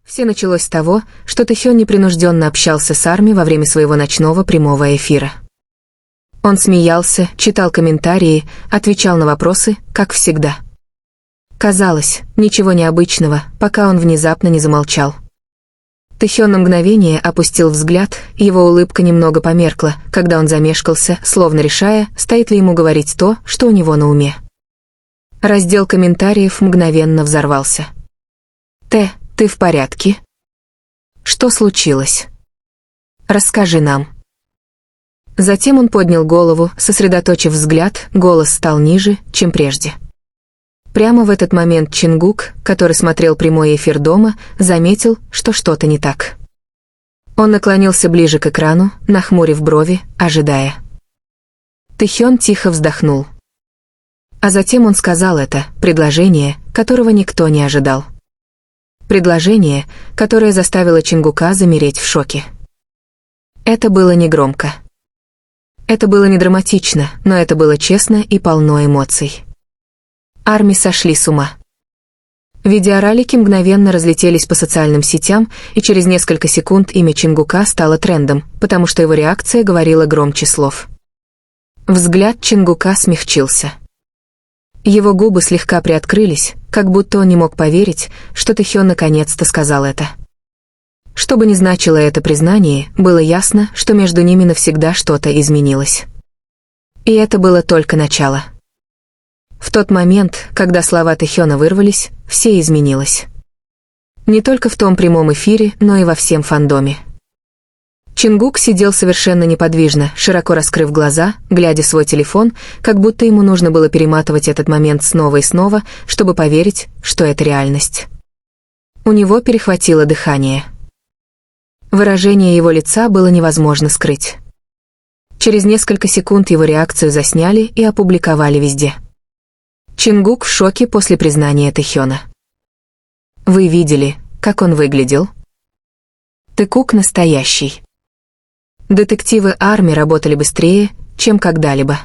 Все началось с того, что Тэхён непринужденно общался с Арми во время своего ночного прямого эфира. Он смеялся, читал комментарии, отвечал на вопросы, как всегда. Казалось, ничего необычного, пока он внезапно не замолчал. Тэхён на мгновение опустил взгляд, его улыбка немного померкла, когда он замешкался, словно решая, стоит ли ему говорить то, что у него на уме. Раздел комментариев мгновенно взорвался. Ты в порядке? Что случилось? Расскажи нам». Затем он поднял голову, сосредоточив взгляд, голос стал ниже, чем прежде. Прямо в этот момент Чингук, который смотрел прямой эфир дома, заметил, что что-то не так. Он наклонился ближе к экрану, нахмурив брови, ожидая. Тэхён тихо вздохнул. А затем он сказал это, предложение, которого никто не ожидал. Предложение, которое заставило Чингука замереть в шоке. Это было негромко. Это было не драматично, но это было честно и полно эмоций. Арми сошли с ума. Видеоролики мгновенно разлетелись по социальным сетям, и через несколько секунд имя Чингука стало трендом, потому что его реакция говорила громче слов. Взгляд Чингука смягчился. Его губы слегка приоткрылись, как будто он не мог поверить, что Тэхён наконец-то сказал это. Что бы ни значило это признание, было ясно, что между ними навсегда что-то изменилось. И это было только начало. В тот момент, когда слова Тэхёна вырвались, все изменилось. Не только в том прямом эфире, но и во всем фандоме. Чингук сидел совершенно неподвижно, широко раскрыв глаза, глядя в свой телефон, как будто ему нужно было перематывать этот момент снова и снова, чтобы поверить, что это реальность. У него перехватило дыхание. Выражение его лица было невозможно скрыть. Через несколько секунд его реакцию засняли и опубликовали везде. Чингук в шоке после признания Тэхёна. Вы видели, как он выглядел? Тэкук настоящий. Детективы Арми работали быстрее, чем когда-либо.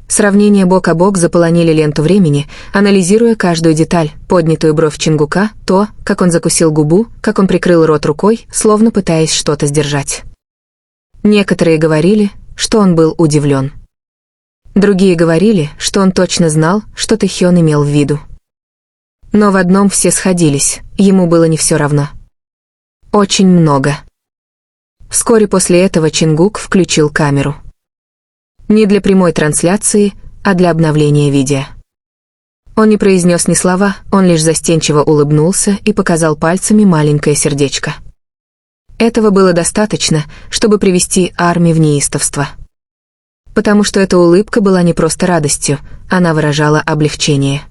Сравнения бок о бок заполонили ленту времени, анализируя каждую деталь, поднятую бровь Чингука, то, как он закусил губу, как он прикрыл рот рукой, словно пытаясь что-то сдержать. Некоторые говорили, что он был удивлен. Другие говорили, что он точно знал, что Тэхён имел в виду. Но в одном все сходились, ему было не все равно. Очень много. Вскоре после этого Чингук включил камеру. Не для прямой трансляции, а для обновления видео. Он не произнес ни слова, он лишь застенчиво улыбнулся и показал пальцами маленькое сердечко. Этого было достаточно, чтобы привести Арми в неистовство. Потому что эта улыбка была не просто радостью, она выражала облегчение.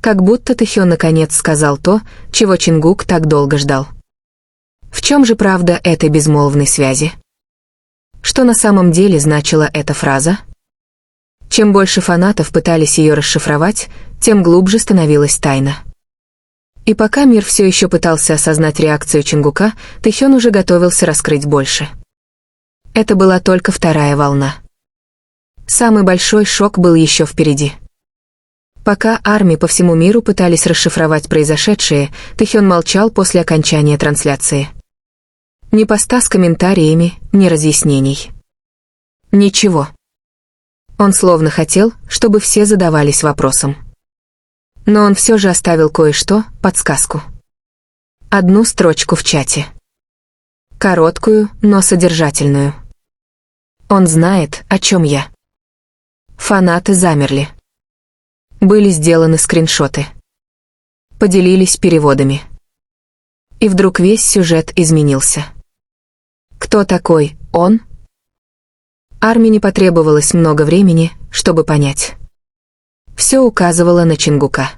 Как будто Тэхён наконец сказал то, чего Чингук так долго ждал. В чем же правда этой безмолвной связи? Что на самом деле значила эта фраза? Чем больше фанатов пытались ее расшифровать, тем глубже становилась тайна. И пока мир все еще пытался осознать реакцию Чингука, Тэхён уже готовился раскрыть больше. Это была только вторая волна. Самый большой шок был еще впереди. Пока Арми по всему миру пытались расшифровать произошедшее, Тэхён молчал после окончания трансляции. Ни поста с комментариями, ни разъяснений. Ничего. Он словно хотел, чтобы все задавались вопросом. Но он все же оставил кое-что, подсказку. Одну строчку в чате. Короткую, но содержательную. Он знает, о чем я. Фанаты замерли. Были сделаны скриншоты. Поделились переводами. И вдруг весь сюжет изменился. Кто такой он? Арми не потребовалось много времени, чтобы понять. Все указывало на Чингука.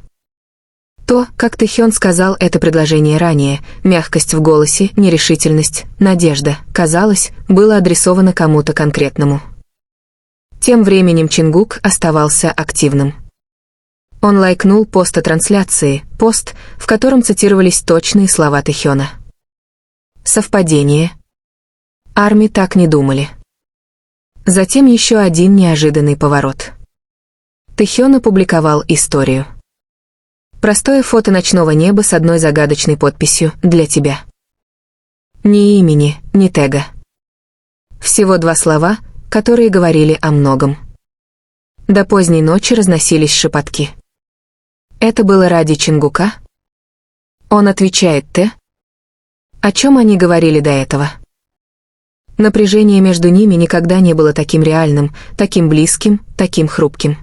То, как Тэхён сказал это предложение ранее, мягкость в голосе, нерешительность, надежда, казалось, было адресовано кому-то конкретному. Тем временем Чингук оставался активным. Он лайкнул пост о трансляции, пост, в котором цитировались точные слова Тэхёна. Совпадение? Арми так не думали. Затем еще один неожиданный поворот. Тэхён опубликовал историю. Простое фото ночного неба с одной загадочной подписью «Для тебя». Ни имени, ни тега. Всего 2 слова, которые говорили о многом. До поздней ночи разносились шепотки. Это было ради Чингука? Он отвечает «Т». О чем они говорили до этого? Напряжение между ними никогда не было таким реальным, таким близким, таким хрупким.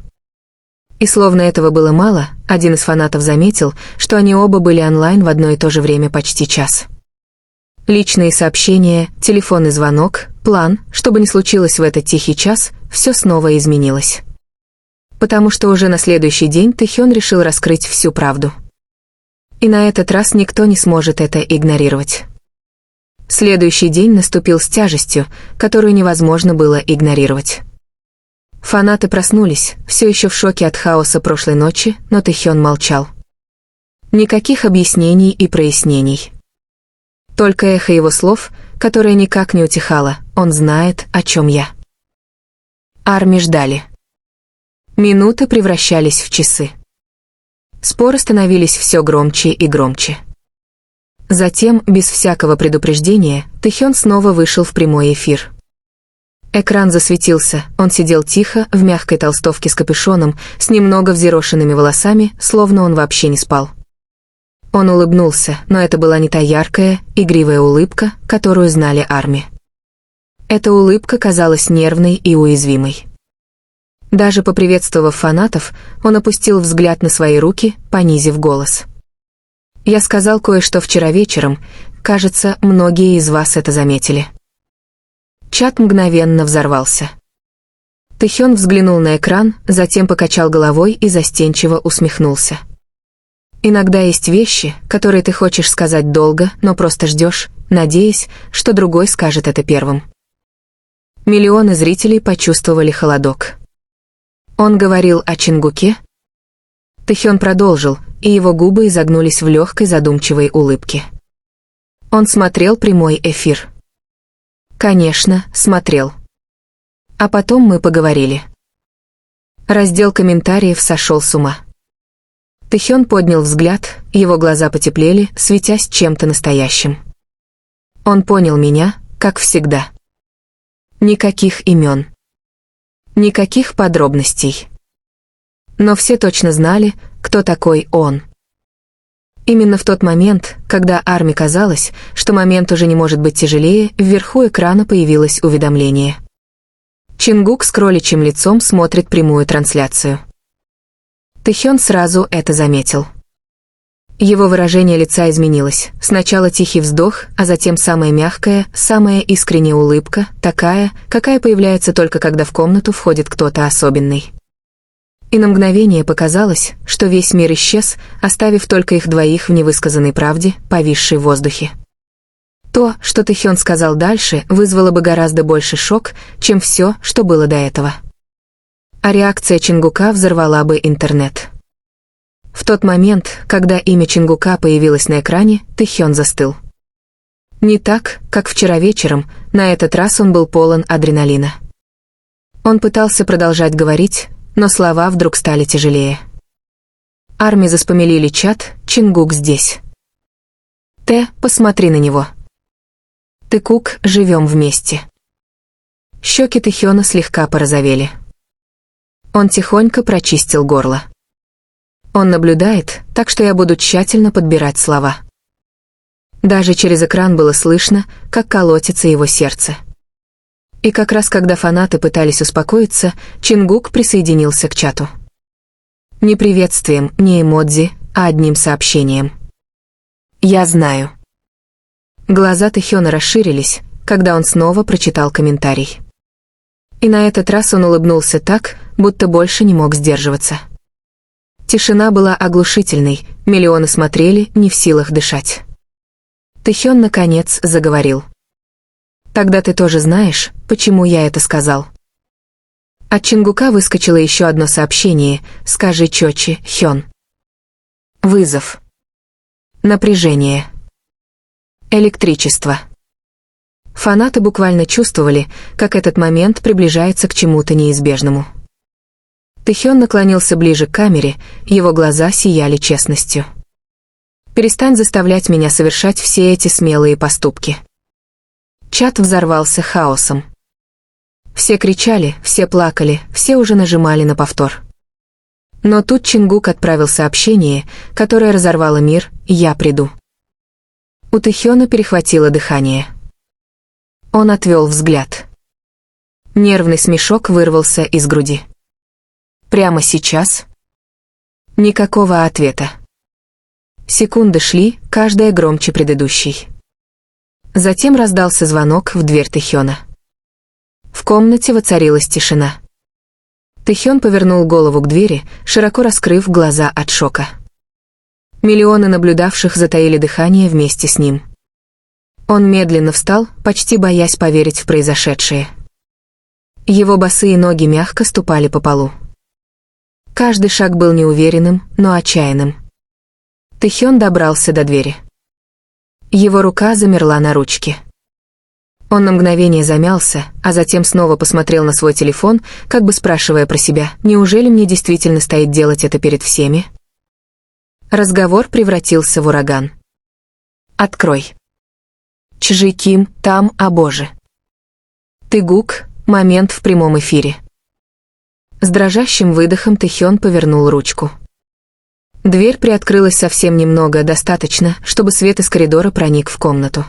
И словно этого было мало, один из фанатов заметил, что они оба были онлайн в одно и то же время почти час. Личные сообщения, телефонный звонок, план, что бы ни случилось в этот тихий час, все снова изменилось. Потому что уже на следующий день Тэхён решил раскрыть всю правду. И на этот раз никто не сможет это игнорировать. Следующий день наступил с тяжестью, которую невозможно было игнорировать. Фанаты проснулись, все еще в шоке от хаоса прошлой ночи, но Тэхён молчал. Никаких объяснений и прояснений. Только эхо его слов, которое никак не утихало, он знает, о чем я. Арми ждали. Минуты превращались в часы. Споры становились все громче и громче. Затем, без всякого предупреждения, Тэхён снова вышел в прямой эфир. Экран засветился, он сидел тихо, в мягкой толстовке с капюшоном, с немного взъерошенными волосами, словно он вообще не спал. Он улыбнулся, но это была не та яркая, игривая улыбка, которую знали Арми. Эта улыбка казалась нервной и уязвимой. Даже поприветствовав фанатов, он опустил взгляд на свои руки, понизив голос. «Я сказал кое-что вчера вечером, кажется, многие из вас это заметили». Чат мгновенно взорвался. Тэхён взглянул на экран, затем покачал головой и застенчиво усмехнулся. «Иногда есть вещи, которые ты хочешь сказать долго, но просто ждешь, надеясь, что другой скажет это первым». Миллионы зрителей почувствовали холодок. Он говорил о Чингуке? Тэхён продолжил, и его губы изогнулись в легкой задумчивой улыбке. Он смотрел прямой эфир. Конечно, смотрел. А потом мы поговорили. Раздел комментариев сошел с ума. Тэхён поднял взгляд, его глаза потеплели, светясь чем-то настоящим. Он понял меня, как всегда. Никаких имен. Никаких подробностей. Но все точно знали, кто такой он. Именно в тот момент, когда Арми казалось, что момент уже не может быть тяжелее, вверху экрана появилось уведомление. Чингук с кроличьим лицом смотрит прямую трансляцию. Тэхён сразу это заметил. Его выражение лица изменилось. Сначала тихий вздох, а затем самая мягкая, самая искренняя улыбка, такая, какая появляется только когда в комнату входит кто-то особенный. И на мгновение показалось, что весь мир исчез, оставив только их двоих в невысказанной правде, повисшей в воздухе. То, что Тэхён сказал дальше, вызвало бы гораздо больше шок, чем все, что было до этого. А реакция Чингука взорвала бы интернет. В тот момент, когда имя Чингука появилось на экране, Тэхён застыл. Не так, как вчера вечером, на этот раз он был полон адреналина. Он пытался продолжать говорить, но слова вдруг стали тяжелее. Арми заспамилили чат, Чингук здесь. Т, посмотри на него. Тыкук, живем вместе. Щеки Тэхёна слегка порозовели. Он тихонько прочистил горло. Он наблюдает, так что я буду тщательно подбирать слова. Даже через экран было слышно, как колотится его сердце. И как раз когда фанаты пытались успокоиться, Чингук присоединился к чату. Не приветствием, не эмодзи, а одним сообщением. «Я знаю». Глаза Тэхёна расширились, когда он снова прочитал комментарий. И на этот раз он улыбнулся так, будто больше не мог сдерживаться. Тишина была оглушительной, миллионы смотрели, не в силах дышать. Тэхён наконец заговорил. «Тогда ты тоже знаешь, почему я это сказал». От Чингука выскочило еще одно сообщение: «Скажи чётче, Хён». Вызов. Напряжение. Электричество. Фанаты буквально чувствовали, как этот момент приближается к чему-то неизбежному. Тэхён наклонился ближе к камере, его глаза сияли честностью. «Перестань заставлять меня совершать все эти смелые поступки». Чат взорвался хаосом. Все кричали, все плакали, все уже нажимали на повтор. Но тут Чингук отправил сообщение, которое разорвало мир: «Я приду». У Тэхёна перехватило дыхание. Он отвел взгляд. Нервный смешок вырвался из груди. Прямо сейчас? Никакого ответа. Секунды шли, каждая громче предыдущей. Затем раздался звонок в дверь Тэхёна. В комнате воцарилась тишина. Тэхён повернул голову к двери, широко раскрыв глаза от шока. Миллионы наблюдавших затаили дыхание вместе с ним. Он медленно встал, почти боясь поверить в произошедшее. Его босые ноги мягко ступали по полу. Каждый шаг был неуверенным, но отчаянным. Тэхён добрался до двери. Его рука замерла на ручке. Он на мгновение замялся, а затем снова посмотрел на свой телефон, как бы спрашивая про себя: «Неужели мне действительно стоит делать это перед всеми?» Разговор превратился в ураган. «Открой». Чжи Ким, там, о боже. Тэгук, момент в прямом эфире. С дрожащим выдохом Тэхён повернул ручку. Дверь приоткрылась совсем немного, достаточно, чтобы свет из коридора проник в комнату.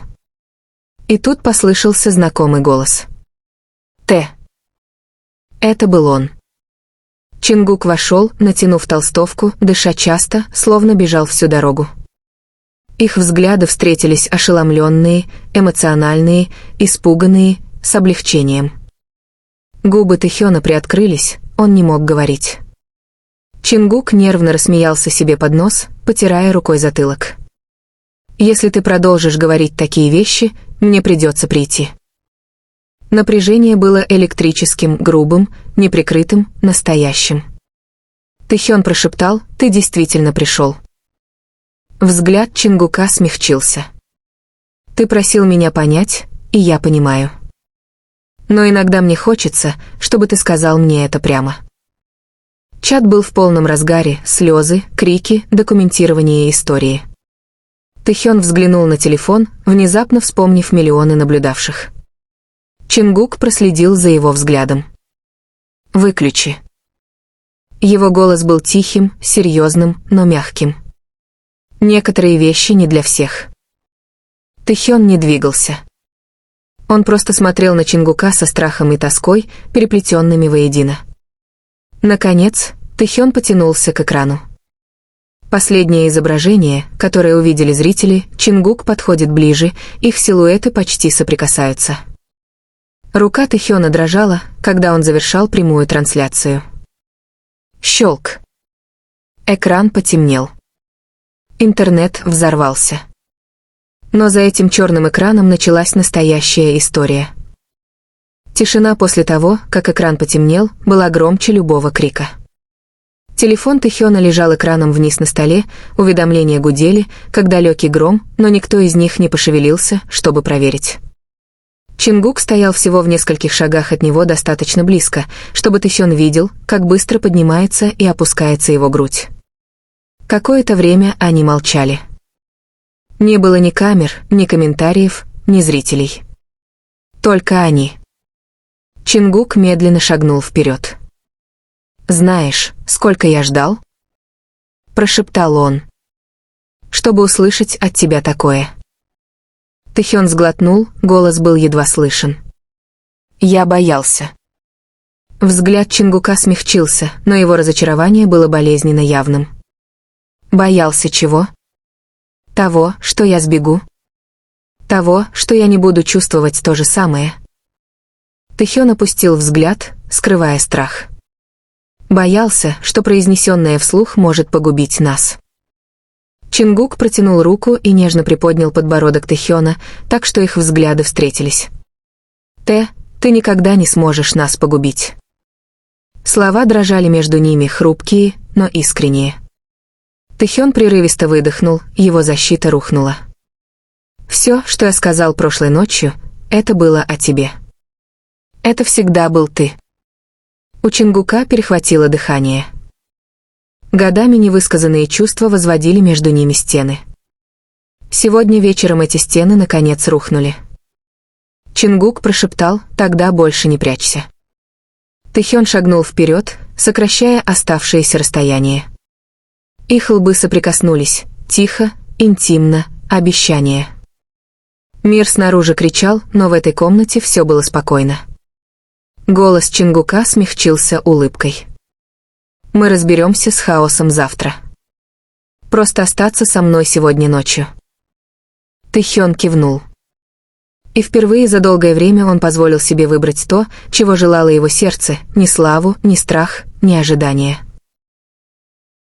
И тут послышался знакомый голос. «Т». Это был он. Чингук вошел, натянув толстовку, дыша часто, словно бежал всю дорогу. Их взгляды встретились ошеломленные, эмоциональные, испуганные, с облегчением. Губы Тэхёна приоткрылись, он не мог говорить. Чингук нервно рассмеялся себе под нос, потирая рукой затылок. «Если ты продолжишь говорить такие вещи, мне придется прийти». Напряжение было электрическим, грубым, неприкрытым, настоящим. Тэхён прошептал: «Ты действительно пришел». Взгляд Чингука смягчился. «Ты просил меня понять, и я понимаю. Но иногда мне хочется, чтобы ты сказал мне это прямо». Чат был в полном разгаре: слезы, крики, документирование истории. Тэхён взглянул на телефон, внезапно вспомнив миллионы наблюдавших. Чингук проследил за его взглядом. «Выключи». Его голос был тихим, серьезным, но мягким. «Некоторые вещи не для всех». Тэхён не двигался. Он просто смотрел на Чингука со страхом и тоской, переплетенными воедино. Наконец, Тэхён потянулся к экрану. Последнее изображение, которое увидели зрители: Чингук подходит ближе, их силуэты почти соприкасаются. Рука Тэхёна дрожала, когда он завершал прямую трансляцию. Щелк. Экран потемнел. Интернет взорвался. Но за этим черным экраном началась настоящая история. Тишина после того, как экран потемнел, была громче любого крика. Телефон Тэхёна лежал экраном вниз на столе, уведомления гудели, как далекий гром, но никто из них не пошевелился, чтобы проверить. Чингук стоял всего в нескольких шагах от него, достаточно близко, чтобы Тэхён видел, как быстро поднимается и опускается его грудь. Какое-то время они молчали. Не было ни камер, ни комментариев, ни зрителей. Только они. Чингук медленно шагнул вперед. «Знаешь, сколько я ждал?» Прошептал он. «Чтобы услышать от тебя такое». Тэхён сглотнул, голос был едва слышен. «Я боялся». Взгляд Чингука смягчился, но его разочарование было болезненно явным. «Боялся чего?» «Того, что я сбегу. Того, что я не буду чувствовать то же самое». Тэхён опустил взгляд, скрывая страх. Боялся, что произнесенное вслух может погубить нас. Чингук протянул руку и нежно приподнял подбородок Тэхёна, так что их взгляды встретились. «Ты никогда не сможешь нас погубить». Слова дрожали между ними, хрупкие, но искренние. Тэхён прерывисто выдохнул, его защита рухнула. «Все, что я сказал прошлой ночью, это было о тебе. Это всегда был ты. У Чингука перехватило дыхание. Годами невысказанные чувства возводили между ними стены. Сегодня вечером эти стены наконец рухнули. Чингук прошептал: «Тогда больше не прячься». Тэхён шагнул вперед, сокращая оставшееся расстояние. Их лбы соприкоснулись, тихо, интимно, обещание. Мир снаружи кричал, но в этой комнате все было спокойно. Голос Чингука смягчился улыбкой. «Мы разберемся с хаосом завтра. Просто остаться со мной сегодня ночью». Тэхён кивнул. И впервые за долгое время он позволил себе выбрать то, чего желало его сердце, ни славу, ни страх, ни ожидание.